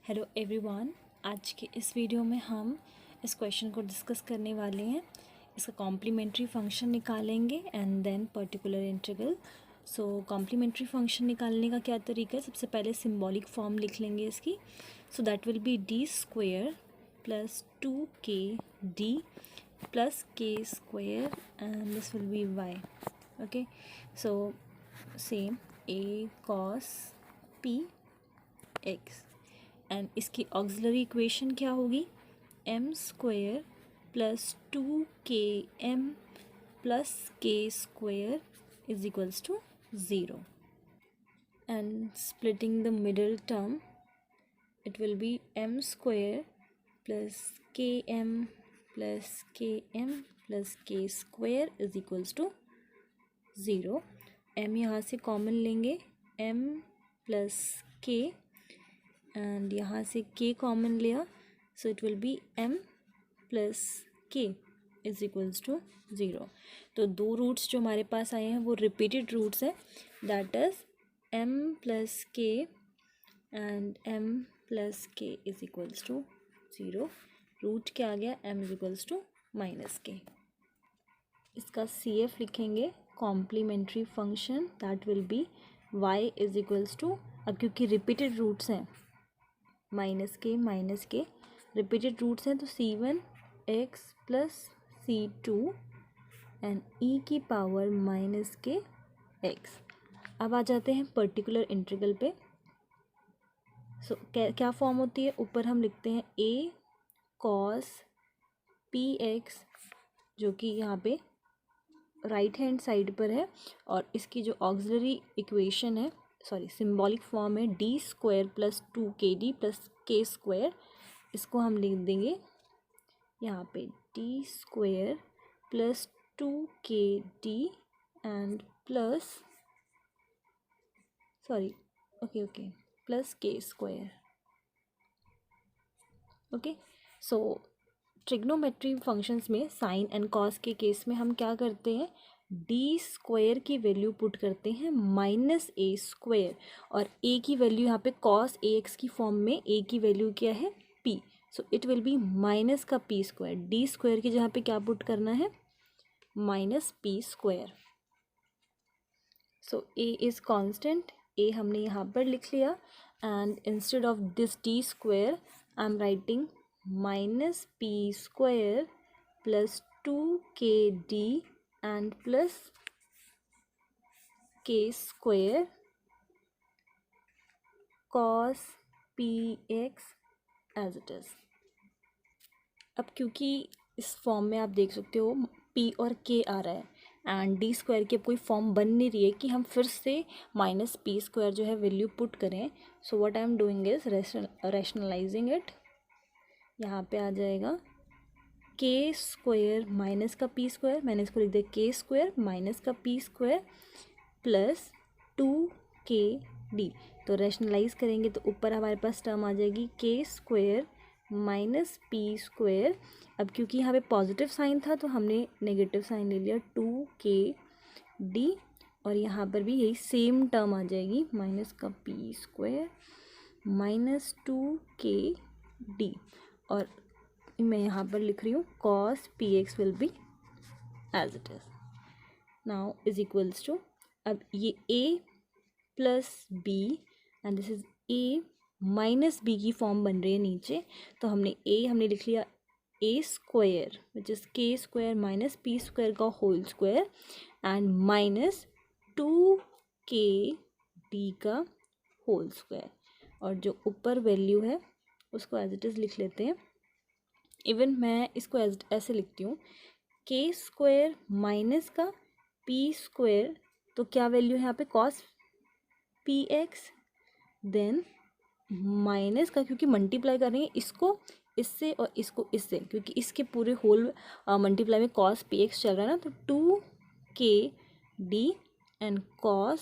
Hello everyone. आज के इस वीडियो में हम इस क्वेश्चन को डिस्कस करने वाले हैं। इसका कॉम्प्लीमेंट्री फंक्शन निकालेंगे and then particular integral. So complementary function निकालने का क्या तरीका है, सबसे पहले सिंबॉलिक फॉर्म लिख लेंगे इसकी। So that will be D square plus 2kd plus k square and this will be y। Okay, so same a cos p x and इसकी ऑक्सिलरी इक्वेशन क्या होगी, m square plus 2km plus k square is equals to 0 and splitting the middle term it will be m square plus km plus km plus k square is equals to 0। m यहाँ से common लेंगे, m plus k and यहाँ से k common लिया, so it will be m plus k is equals to 0। तो दो roots जो हमारे पास आए हैं वो रिपीटेड रूट्स हैं, that is m plus k and m plus k is equals to 0। Root क्या आ गया, m is equals to minus k। इसका CF लिखेंगे complementary function, that will be y is equals to, अब क्योंकि repeated roots हैं minus k repeated roots हैं तो c1x plus c2 and e की पावर माइनस के x। अब आ जाते हैं पर्टिकुलर इंटीग्रल पे। सो क्या फॉर्म होती है, ऊपर हम लिखते हैं a cos px जो कि यहाँ पे राइट हैंड साइड पर है, और इसकी जो ऑक्सिलरी इक्वेशन है, सॉरी सिंबॉलिक फॉर्म है D square plus 2kd plus k square. इसको हम लिख देंगे यहाँ पे D square plus 2kd and plus plus k square. Okay, so trigonometry functions में साइन एंड कॉस के केस में हम क्या करते हैं, डी स्क्वायर की वैल्यू पुट करते हैं माइनस ए स्क्वायर, और ए की वैल्यू यहाँ पे कॉस ए एक्स की फॉर्म में ए की वैल्यू क्या है p, so it will be minus का पी स्क्वायर। डी स्क्वायर की जहाँ पे क्या पुट करना है, minus p square. So a is constant, a हमने यहाँ पर लिख लिया, and instead of this d square I am writing minus p square plus 2kd and plus k square cos px as it is। अब क्योंकि इस form में आप देख सकते हो p और k आ रहा है एंड डी स्क्वायर की अब कोई फॉर्म बन नहीं रही है कि हम फिर से माइनस पी स्क्वायर जो है वैल्यू पुट करें। So what I am doing is rationalising it. यहाँ पे आ जाएगा k स्क्वायर माइनस का पी स्क्वायर, मैंने इसको लिख दिया k स्क्वायर माइनस का पी स्क्वायर प्लस 2kd। तो रैशनलाइज करेंगे तो ऊपर हमारे पास टर्म आ जाएगी k square minus p square. अब क्योंकि यहाँ पे पॉजिटिव साइन था तो हमने नेगेटिव साइन ले लिया 2kd, और यहाँ पर भी यही सेम टर्म आ जाएगी माइनस का पी स्क्वायर माइनस 2kd, और मैं यहाँ पर लिख रही हूँ cos px will be as it is now is equals to, अब ये a plus b and this is a minus b की फॉर्म बन रही है नीचे, तो हमने लिख लिया a square which is k square minus p square का whole square and minus 2kd का होल स्क्वायर, और जो ऊपर वैल्यू है उसको एज इट इज़ लिख लेते हैं। इवन मैं इसको ऐसे लिखती हूँ k स्क्वायर माइनस का p स्क्वायर, तो क्या वैल्यू है यहाँ पे cos px, देन माइनस का, क्योंकि मल्टीप्लाई कर रहे हैं इसको इससे और इसको इससे, क्योंकि इसके पूरे होल मल्टीप्लाई में cos px चल रहा है ना, तो 2kd and cos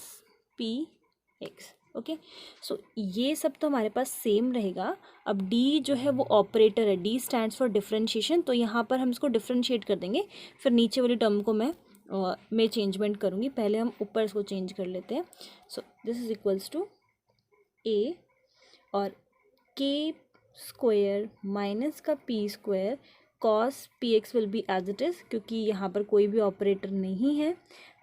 px। Okay, so ये सब तो हमारे पास सेम रहेगा। अब d जो है वो ऑपरेटर है, d स्टैंड्स फॉर डिफरेंशिएशन, तो यहाँ पर हम इसको डिफरेंशिएट कर देंगे, फिर नीचे वाली टर्म को मैं चेंजमेंट करूँगी। पहले हम ऊपर इसको चेंज कर लेते हैं। So this is equals to a, और के स्क्वायर माइनस का p square cos p x will be as it is, क्योंकि यहाँ पर कोई भी ऑपरेटर नहीं है।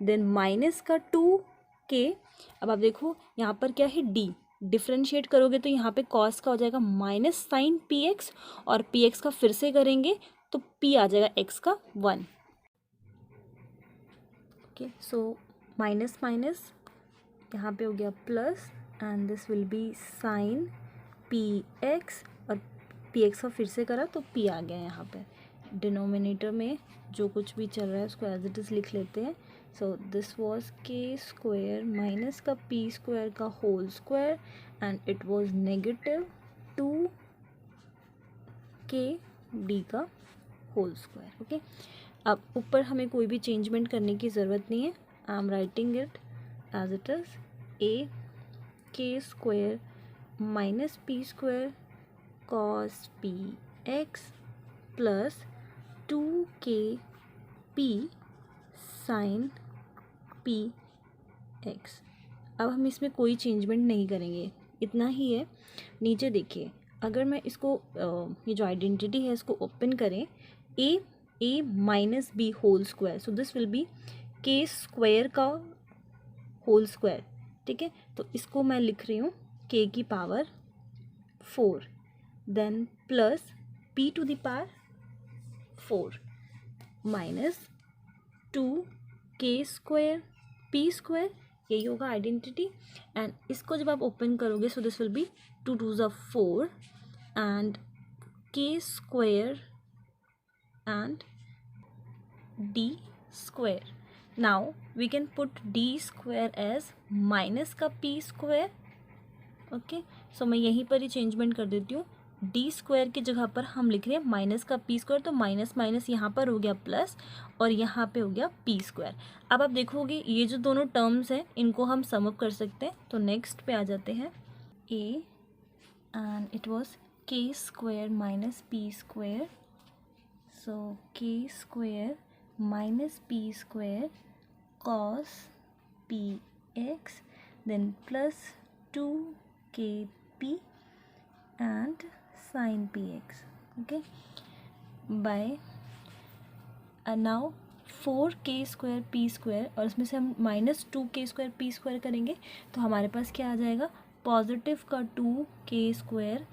देन माइनस का 2k, अब आप देखो यहाँ पर क्या है डी, डिफ्रेंशिएट करोगे तो यहाँ पे कॉस का हो जाएगा माइनस साइन पी एक्स, और पी एक्स का फिर से करेंगे तो पी आ जाएगा एक्स का 1। ओके, सो माइनस माइनस यहाँ पे हो गया plus, and this will be sine p x, और पी एक्स का फिर से करा तो पी आ गया यहाँ पे। डिनोमिनेटर में जो कुछ भी चल रहा है उसको एज इट इज़ लिख लेते हैं। So this was k square minus का पी स्क्वायर का whole square, and it was negative 2k D का होल स्क्वायर। ओके, अब ऊपर हमें कोई भी चेंजमेंट करने की ज़रूरत नहीं है। I am writing it as it is a k square minus p square cos p x plus 2k p sine p x. अब हम इसमें कोई चेंजमेंट नहीं करेंगे, इतना ही है। नीचे देखिए, अगर मैं इसको ये जो आइडेंटिटी है इसको ओपन करें, a minus b whole square, so this will be k square का होल स्क्वायर। ठीक है, तो इसको मैं लिख रही हूँ k की power 4, then plus p to the power 4 minus 2k square p square, यही होगा आइडेंटिटी। एंड इसको जब आप ओपन करोगे सो दिस विल बी 2 2 ज़ा 4 and k square and d square. Now we can put d square as minus का p square. Okay, so मैं यहीं पर ही चेंजमेंट कर देती हूँ। डी स्क्वायर की जगह पर हम लिख रहे हैं माइनस का पी स्क्वायर, तो माइनस माइनस यहाँ पर हो गया प्लस, और यहाँ पे हो गया पी स्क्वायर। अब आप देखोगे ये जो दोनों टर्म्स हैं इनको हम सम अप कर सकते हैं। तो नेक्स्ट पे आ जाते हैं, a and it was k square minus p square, so k square minus p square cos p x, then plus 2kp and sin px, okay, by now 4k square p square, और इसमें से हम minus 2k square p square करेंगे तो हमारे पास क्या आ जाएगा, positive का 2k स्क्वायर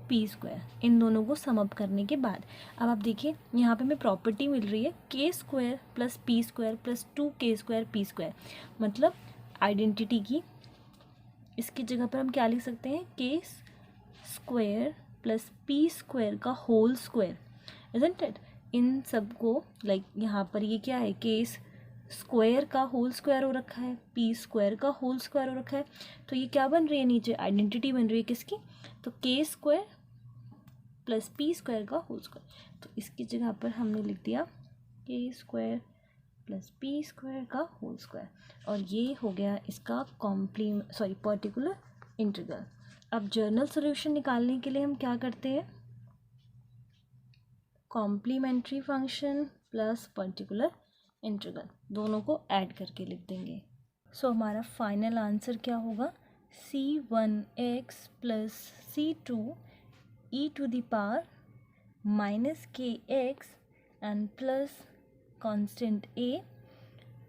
p स्क्वायर। इन दोनों को सम अप करने के बाद अब आप देखिए यहाँ पे हमें प्रॉपर्टी मिल रही है k square plus p square plus 2k square p square, मतलब आइडेंटिटी की इसकी जगह पर हम क्या लिख सकते हैं, के स्क्वायर प्लस पी स्क्वायर का होल स्क्वायर, इजंट इट। इन सब को लाइक यहाँ पर ये क्या है, के स्क्वायर का होल स्क्वायर हो रखा है, पी स्क्वायर का होल स्क्वायर हो रखा है, तो ये क्या बन रही है, नीचे आइडेंटिटी बन रही है किसकी, तो k square plus p square का होल स्क्वायर। तो इसकी जगह पर हमने लिख दिया k square plus p square का होल स्क्वायर, और ये हो गया इसका पर्टिकुलर इंटीग्रल। अब जर्नल सॉल्यूशन निकालने के लिए हम क्या करते हैं, complementary function plus particular integral दोनों को ऐड करके लिख देंगे। सो हमारा फाइनल आंसर क्या होगा, c1x plus c2 e to the power minus k x and plus constant a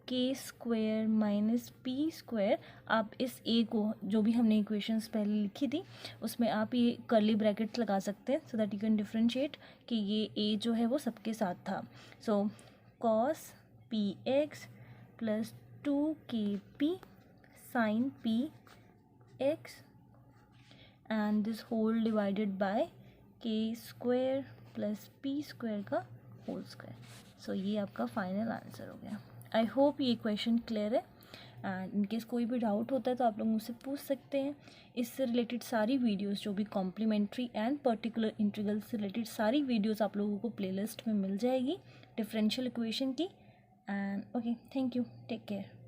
k square minus p square. आप इस a को जो भी हमने इक्वेशंस पहले लिखी थी उसमें आप ये कर्ली ब्रैकेट्स लगा सकते हैं, so that you can differentiate कि ये a जो है वो सबके साथ था। So cos p x plus 2kp sine p x and this whole divided by k square plus p square का होल स्क्वायर। सो ये आपका फाइनल आंसर हो गया। आई होप ये क्वेश्चन क्लियर है, एंड इनकेस कोई भी डाउट होता है तो आप लोग मुझसे पूछ सकते हैं। इससे रिलेटेड सारी वीडियोस जो भी कॉम्प्लीमेंट्री एंड पर्टिकुलर इंटीग्रल से रिलेटेड सारी वीडियोस आप लोगों को प्लेलिस्ट में मिल जाएगी डिफरेंशियल इक्वेशन की। And okay, thank you, take care.